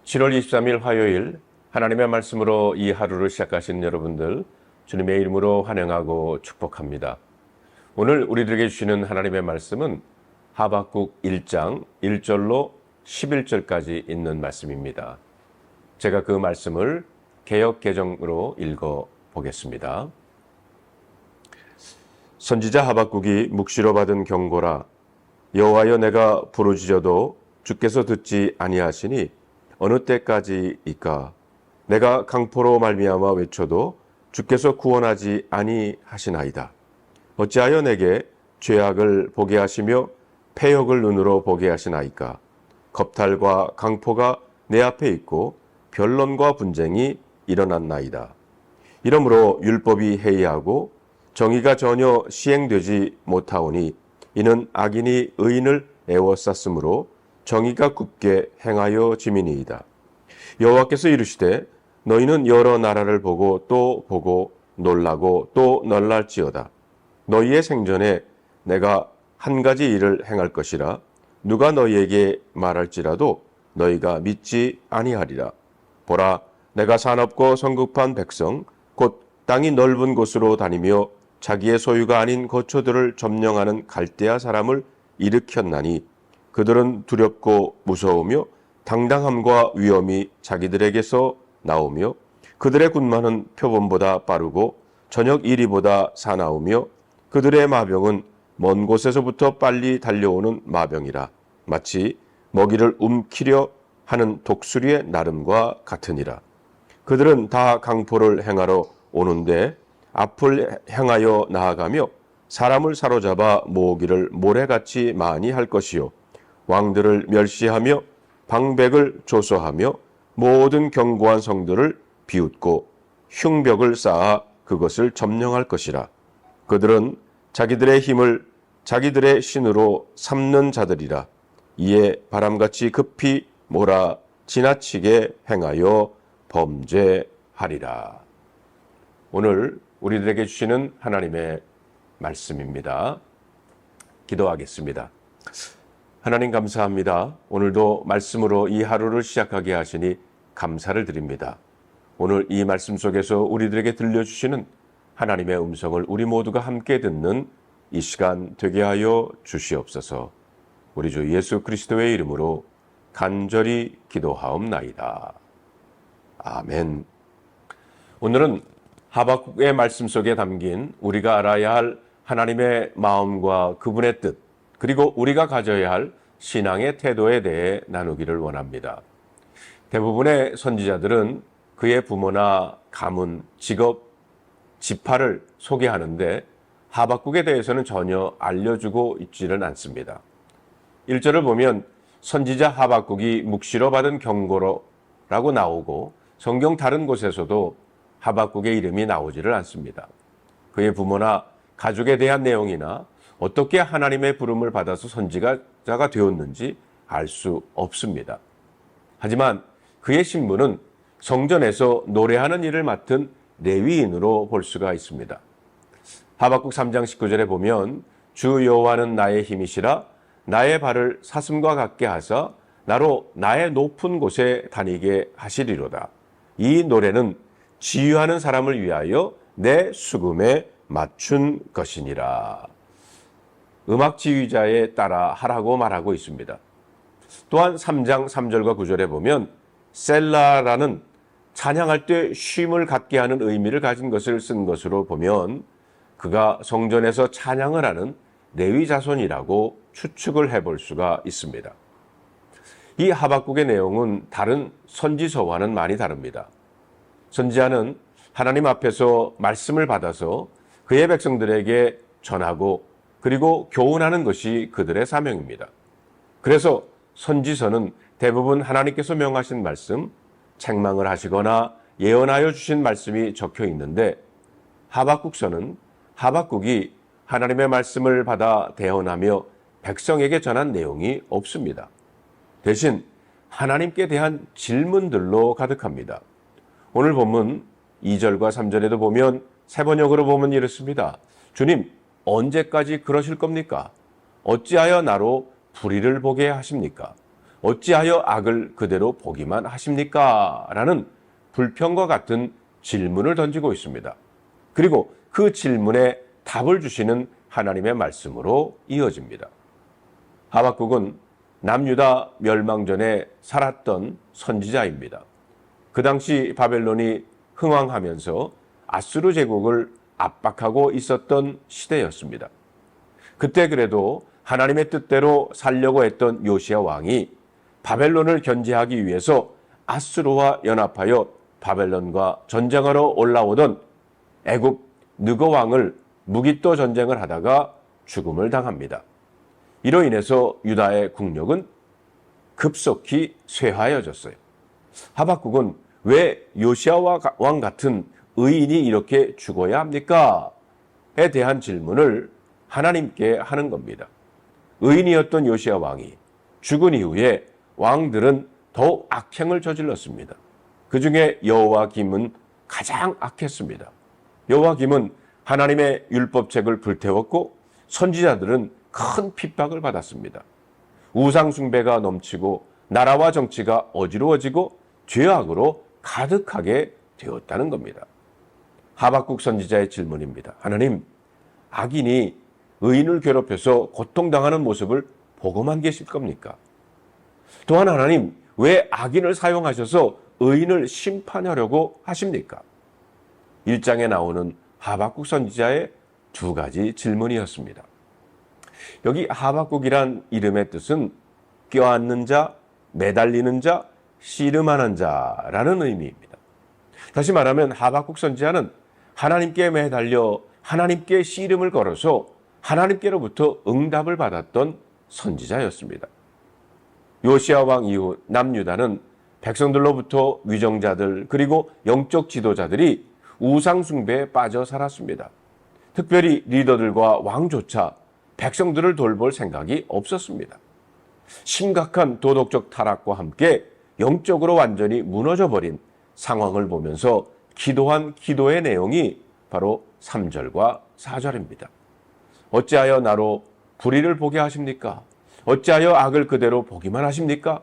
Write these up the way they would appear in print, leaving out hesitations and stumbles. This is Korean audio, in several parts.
7월 23일 화요일 하나님의 말씀으로 이 하루를 시작하신 여러분들 주님의 이름으로 환영하고 축복합니다. 오늘 우리들에게 주시는 하나님의 말씀은 하박국 1장 1절로 11절까지 있는 말씀입니다. 제가 그 말씀을 개역 개정으로 읽어 보겠습니다. 선지자 하박국이 묵시로 받은 경고라. 여호와여, 내가 부르짖어도 주께서 듣지 아니하시니 어느 때까지이까? 내가 강포로 말미암아 외쳐도 주께서 구원하지 아니하시나이다. 어찌하여 내게 죄악을 보게 하시며 패역을 눈으로 보게 하시나이까? 겁탈과 강포가 내 앞에 있고 변론과 분쟁이 일어났나이다. 이러므로 율법이 해이하고 정의가 전혀 시행되지 못하오니 이는 악인이 의인을 애워쌌으므로 정의가 굳게 행하여 지민이이다. 여호와께서 이르시되 너희는 여러 나라를 보고 또 보고 놀라고 또 놀랄지어다. 너희의 생전에 내가 한 가지 일을 행할 것이라. 누가 너희에게 말할지라도 너희가 믿지 아니하리라. 보라, 내가 사납고 성급한 백성 곧 땅이 넓은 곳으로 다니며 자기의 소유가 아닌 거처들을 점령하는 갈대아 사람을 일으켰나니 그들은 두렵고 무서우며 당당함과 위엄이 자기들에게서 나오며 그들의 군마는 표범보다 빠르고 저녁 이리보다 사나우며 그들의 마병은 먼 곳에서부터 빨리 달려오는 마병이라. 마치 먹이를 움키려 하는 독수리의 나름과 같으니라. 그들은 다 강포를 행하러 오는데 앞을 향하여 나아가며 사람을 사로잡아 모으기를 모래같이 많이 할 것이요 왕들을 멸시하며 방백을 조소하며 모든 견고한 성들을 비웃고 흉벽을 쌓아 그것을 점령할 것이라. 그들은 자기들의 힘을 자기들의 신으로 삼는 자들이라. 이에 바람같이 급히 몰아 지나치게 행하여 범죄하리라. 오늘 우리들에게 주시는 하나님의 말씀입니다. 기도하겠습니다. 하나님 감사합니다. 오늘도 말씀으로 이 하루를 시작하게 하시니 감사를 드립니다. 오늘 이 말씀 속에서 우리들에게 들려주시는 하나님의 음성을 우리 모두가 함께 듣는 이 시간 되게 하여 주시옵소서. 우리 주 예수 그리스도의 이름으로 간절히 기도하옵나이다. 아멘. 오늘은 하박국의 말씀 속에 담긴 우리가 알아야 할 하나님의 마음과 그분의 뜻, 그리고 우리가 가져야 할 신앙의 태도에 대해 나누기를 원합니다. 대부분의 선지자들은 그의 부모나 가문, 직업, 지파를 소개하는데 하박국에 대해서는 전혀 알려주고 있지는 않습니다. 1절을 보면 선지자 하박국이 묵시로 받은 경고라고 나오고 성경 다른 곳에서도 하박국의 이름이 나오지를 않습니다. 그의 부모나 가족에 대한 내용이나 어떻게 하나님의 부름을 받아서 선지자가 되었는지 알 수 없습니다. 하지만 그의 신분은 성전에서 노래하는 일을 맡은 레위인으로 볼 수가 있습니다. 하박국 3장 19절에 보면 주 여호와는 나의 힘이시라 나의 발을 사슴과 같게 하사 나로 나의 높은 곳에 다니게 하시리로다. 이 노래는 지휘하는 사람을 위하여 내 수금에 맞춘 것이니라. 음악 지휘자에 따라 하라고 말하고 있습니다. 또한 3장 3절과 9절에 보면 셀라라는 찬양할 때 쉼을 갖게 하는 의미를 가진 것을 쓴 것으로 보면 그가 성전에서 찬양을 하는 레위 자손이라고 추측을 해볼 수가 있습니다. 이 하박국의 내용은 다른 선지서와는 많이 다릅니다. 선지자는 하나님 앞에서 말씀을 받아서 그의 백성들에게 전하고 그리고 교훈하는 것이 그들의 사명입니다. 그래서 선지서는 대부분 하나님께서 명하신 말씀, 책망을 하시거나 예언하여 주신 말씀이 적혀 있는데 하박국서는 하박국이 하나님의 말씀을 받아 대언하며 백성에게 전한 내용이 없습니다. 대신 하나님께 대한 질문들로 가득합니다. 오늘 본문 2절과 3절에도 보면 세 번역으로 보면 이렇습니다. 주님, 언제까지 그러실 겁니까? 어찌하여 나로 불의를 보게 하십니까? 어찌하여 악을 그대로 보기만 하십니까? 라는 불평과 같은 질문을 던지고 있습니다. 그리고 그 질문에 답을 주시는 하나님의 말씀으로 이어집니다. 하박국은 남유다 멸망 전에 살았던 선지자입니다. 그 당시 바벨론이 흥왕하면서 아수르 제국을 압박하고 있었던 시대였습니다. 그때 그래도 하나님의 뜻대로 살려고 했던 요시야 왕이 바벨론을 견제하기 위해서 아수르와 연합하여 바벨론과 전쟁하러 올라오던 애굽 느거 왕을 무기또 전쟁을 하다가 죽음을 당합니다. 이로 인해서 유다의 국력은 급속히 쇠하여졌어요. 하박국은 왜 요시야 왕 같은 의인이 이렇게 죽어야 합니까? 에 대한 질문을 하나님께 하는 겁니다. 의인이었던 요시야 왕이 죽은 이후에 왕들은 더욱 악행을 저질렀습니다. 그 중에 여호와김은 가장 악했습니다. 여호와김은 하나님의 율법책을 불태웠고 선지자들은 큰 핍박을 받았습니다. 우상 숭배가 넘치고 나라와 정치가 어지러워지고 죄악으로 가득하게 되었다는 겁니다. 하박국 선지자의 질문입니다. 하나님, 악인이 의인을 괴롭혀서 고통당하는 모습을 보고만 계실 겁니까? 또한 하나님, 왜 악인을 사용하셔서 의인을 심판하려고 하십니까? 1장에 나오는 하박국 선지자의 두 가지 질문이었습니다. 여기 하박국이란 이름의 뜻은 껴안는 자, 매달리는 자, 씨름하는 자라는 의미입니다. 다시 말하면 하박국 선지자는 하나님께 매달려 하나님께 씨름을 걸어서 하나님께로부터 응답을 받았던 선지자였습니다. 요시야 왕 이후 남유다는 백성들로부터 위정자들 그리고 영적 지도자들이 우상 숭배에 빠져 살았습니다. 특별히 리더들과 왕조차 백성들을 돌볼 생각이 없었습니다. 심각한 도덕적 타락과 함께 영적으로 완전히 무너져버린 상황을 보면서 기도한 기도의 내용이 바로 3절과 4절입니다. 어찌하여 나로 불의를 보게 하십니까? 어찌하여 악을 그대로 보기만 하십니까?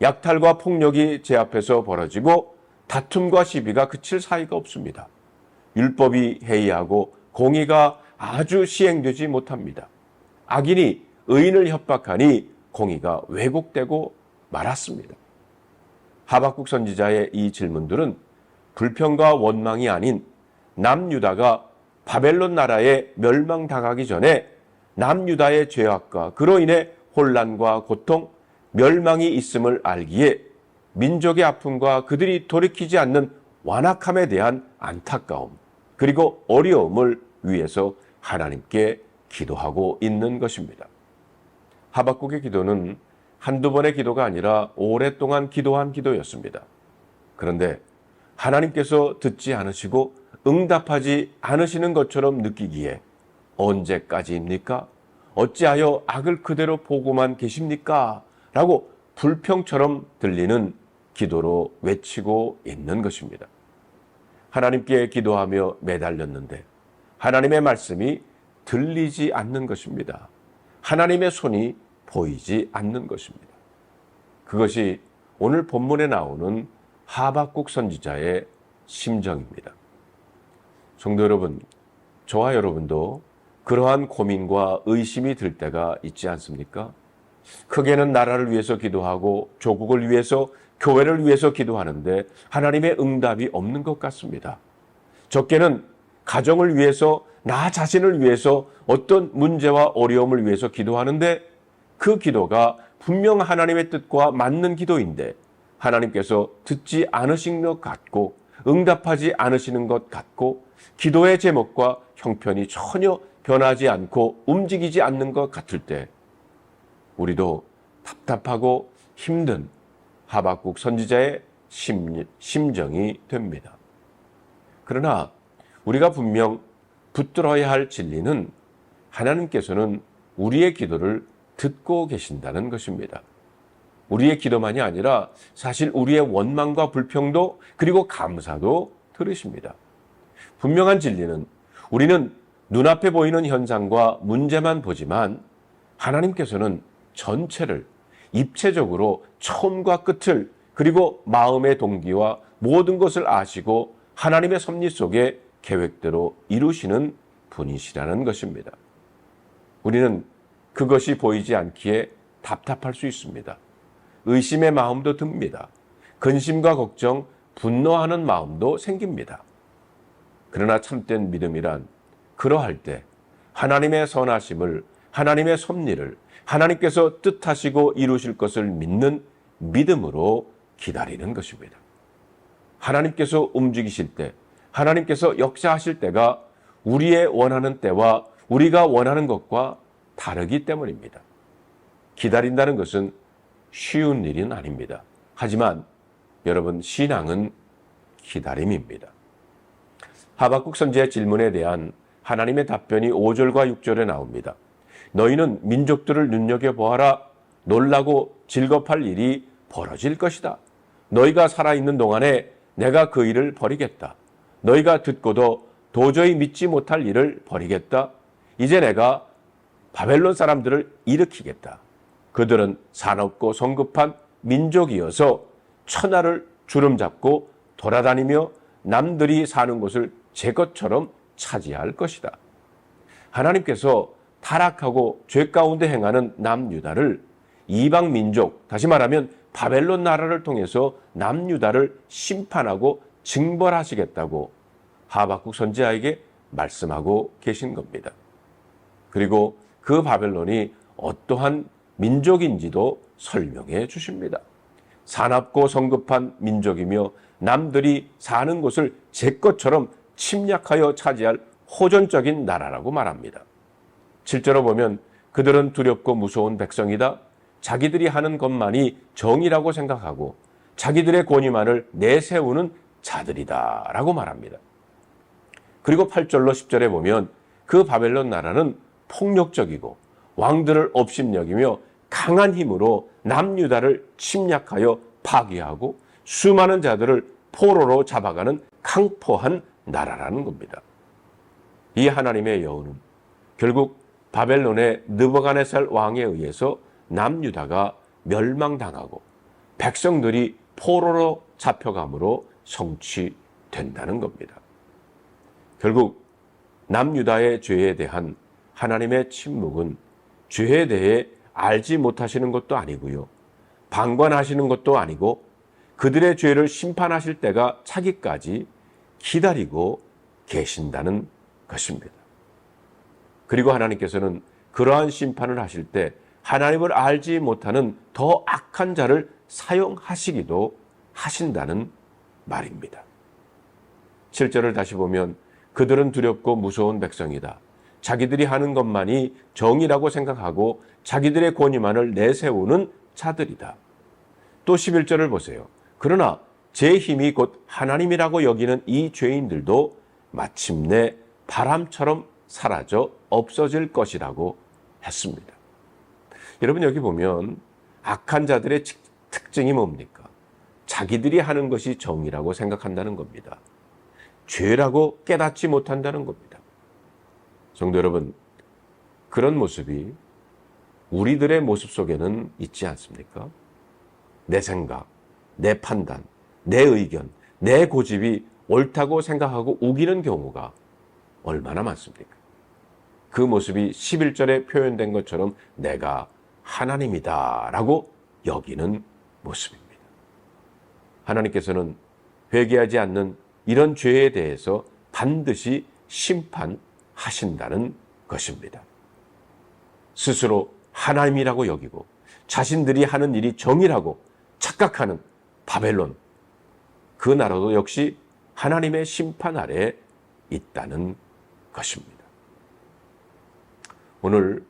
약탈과 폭력이 제 앞에서 벌어지고 다툼과 시비가 그칠 사이가 없습니다. 율법이 해이하고 공의가 아주 시행되지 못합니다. 악인이 의인을 협박하니 공의가 왜곡되고 말았습니다. 하박국 선지자의 이 질문들은 불평과 원망이 아닌 남유다가 바벨론 나라에 멸망당하기 전에 남유다의 죄악과 그로 인해 혼란과 고통, 멸망이 있음을 알기에 민족의 아픔과 그들이 돌이키지 않는 완악함에 대한 안타까움, 그리고 어려움을 위해서 하나님께 기도하고 있는 것입니다. 하박국의 기도는 한두 번의 기도가 아니라 오랫동안 기도한 기도였습니다. 그런데 하나님께서 듣지 않으시고 응답하지 않으시는 것처럼 느끼기에 언제까지입니까? 어찌하여 악을 그대로 보고만 계십니까? 라고 불평처럼 들리는 기도로 외치고 있는 것입니다. 하나님께 기도하며 매달렸는데 하나님의 말씀이 들리지 않는 것입니다. 하나님의 손이 보이지 않는 것입니다. 그것이 오늘 본문에 나오는 하박국 선지자의 심정입니다. 성도 여러분, 저와 여러분도 그러한 고민과 의심이 들 때가 있지 않습니까? 크게는 나라를 위해서 기도하고 조국을 위해서, 교회를 위해서 기도하는데 하나님의 응답이 없는 것 같습니다. 적게는 가정을 위해서, 나 자신을 위해서 어떤 문제와 어려움을 위해서 기도하는데 그 기도가 분명 하나님의 뜻과 맞는 기도인데 하나님께서 듣지 않으신 것 같고 응답하지 않으시는 것 같고 기도의 제목과 형편이 전혀 변하지 않고 움직이지 않는 것 같을 때 우리도 답답하고 힘든 하박국 선지자의 심정이 됩니다. 그러나 우리가 분명 붙들어야 할 진리는 하나님께서는 우리의 기도를 듣고 계신다는 것입니다. 우리의 기도만이 아니라 사실 우리의 원망과 불평도 그리고 감사도 들으십니다. 분명한 진리는 우리는 눈앞에 보이는 현상과 문제만 보지만 하나님께서는 전체를 입체적으로 처음과 끝을 그리고 마음의 동기와 모든 것을 아시고 하나님의 섭리 속에 계획대로 이루시는 분이시라는 것입니다. 우리는 그것이 보이지 않기에 답답할 수 있습니다. 의심의 마음도 듭니다. 근심과 걱정, 분노하는 마음도 생깁니다. 그러나 참된 믿음이란 그러할 때 하나님의 선하심을, 하나님의 섭리를 하나님께서 뜻하시고 이루실 것을 믿는 믿음으로 기다리는 것입니다. 하나님께서 움직이실 때, 하나님께서 역사하실 때가 우리의 원하는 때와 우리가 원하는 것과 다르기 때문입니다. 기다린다는 것은 쉬운 일은 아닙니다. 하지만 여러분, 신앙은 기다림입니다. 하박국 선지의 질문에 대한 하나님의 답변이 5절과 6절에 나옵니다. 너희는 민족들을 눈여겨보아라. 놀라고 즐겁할 일이 벌어질 것이다. 너희가 살아있는 동안에 내가 그 일을 버리겠다. 너희가 듣고도 도저히 믿지 못할 일을 버리겠다. 이제 내가 바벨론 사람들을 일으키겠다. 그들은 사납고 성급한 민족이어서 천하를 주름잡고 돌아다니며 남들이 사는 곳을 제 것처럼 차지할 것이다. 하나님께서 타락하고 죄 가운데 행하는 남유다를 이방 민족, 다시 말하면 바벨론 나라를 통해서 남유다를 심판하고 징벌하시겠다고 하박국 선지자에게 말씀하고 계신 겁니다. 그리고 그 바벨론이 어떠한 민족인지도 설명해 주십니다. 사납고 성급한 민족이며 남들이 사는 곳을 제 것처럼 침략하여 차지할 호전적인 나라라고 말합니다. 7절로 보면 그들은 두렵고 무서운 백성이다. 자기들이 하는 것만이 정의라고 생각하고 자기들의 권위만을 내세우는 자들이다 라고 말합니다. 그리고 8절로 10절에 보면 그 바벨론 나라는 폭력적이고 왕들을 업신여기며 강한 힘으로 남유다를 침략하여 파괴하고 수많은 자들을 포로로 잡아가는 강포한 나라라는 겁니다. 이 하나님의 여호는 결국 바벨론의 느부갓네살 왕에 의해서 남유다가 멸망당하고 백성들이 포로로 잡혀감으로 성취된다는 겁니다. 결국 남유다의 죄에 대한 하나님의 침묵은 죄에 대해 알지 못하시는 것도 아니고요. 방관하시는 것도 아니고 그들의 죄를 심판하실 때가 차기까지 기다리고 계신다는 것입니다. 그리고 하나님께서는 그러한 심판을 하실 때 하나님을 알지 못하는 더 악한 자를 사용하시기도 하신다는 말입니다. 7절을 다시 보면 그들은 두렵고 무서운 백성이다. 자기들이 하는 것만이 정의라고 생각하고 자기들의 권위만을 내세우는 자들이다. 또 11절을 보세요. 그러나 제 힘이 곧 하나님이라고 여기는 이 죄인들도 마침내 바람처럼 사라져 없어질 것이라고 했습니다. 여러분, 여기 보면 악한 자들의 특징이 뭡니까? 자기들이 하는 것이 정의라고 생각한다는 겁니다. 죄라고 깨닫지 못한다는 겁니다. 성도 여러분, 그런 모습이 우리들의 모습 속에는 있지 않습니까? 내 생각, 내 판단, 내 의견, 내 고집이 옳다고 생각하고 우기는 경우가 얼마나 많습니까? 그 모습이 11절에 표현된 것처럼 내가 하나님이다 라고 여기는 모습입니다. 하나님께서는 회개하지 않는 이런 죄에 대해서 반드시 심판하신다는 것입니다. 스스로 하나님이라고 여기고 자신들이 하는 일이 정의라고 착각하는 바벨론, 그 나라도 역시 하나님의 심판 아래 있다는 것입니다. 오늘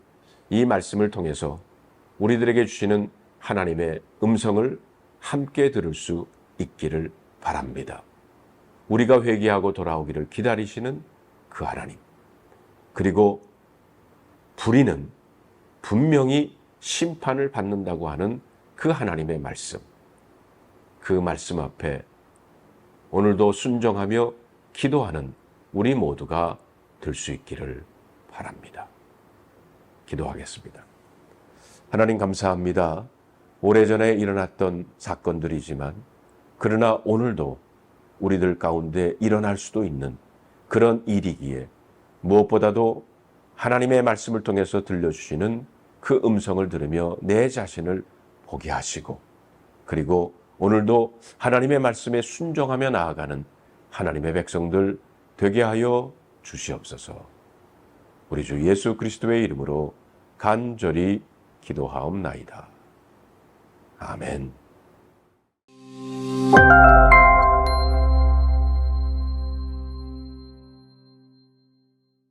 이 말씀을 통해서 우리들에게 주시는 하나님의 음성을 함께 들을 수 있기를 바랍니다. 우리가 회개하고 돌아오기를 기다리시는 그 하나님, 그리고 불의는 분명히 심판을 받는다고 하는 그 하나님의 말씀, 그 말씀 앞에 오늘도 순종하며 기도하는 우리 모두가 될 수 있기를 바랍니다. 기도하겠습니다. 하나님 감사합니다. 오래전에 일어났던 사건들이지만 그러나 오늘도 우리들 가운데 일어날 수도 있는 그런 일이기에 무엇보다도 하나님의 말씀을 통해서 들려주시는 그 음성을 들으며 내 자신을 보게 하시고 그리고 오늘도 하나님의 말씀에 순종하며 나아가는 하나님의 백성들 되게 하여 주시옵소서. 우리 주 예수 그리스도의 이름으로 간절히 기도하옵나이다. 아멘.